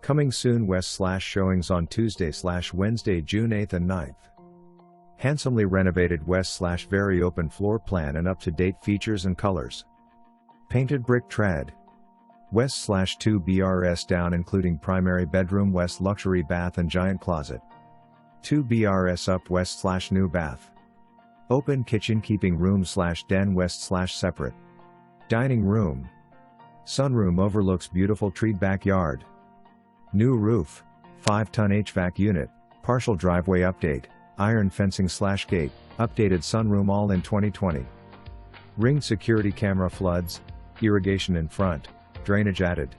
Coming soon west/showings on Tuesday/Wednesday June 8th and 9th. Handsomely renovated west/very open floor plan and up-to-date features and colors. Painted brick trad. West/2 BRS down including primary bedroom west luxury bath and giant closet. 2 BRS up west/new bath. Open kitchen keeping room/den west/separate. Dining room. Sunroom overlooks beautiful treed backyard. New roof. 5-ton HVAC unit, partial driveway update, iron fencing/gate, updated sunroom all in 2020. Ring security camera floods, irrigation in front, drainage added.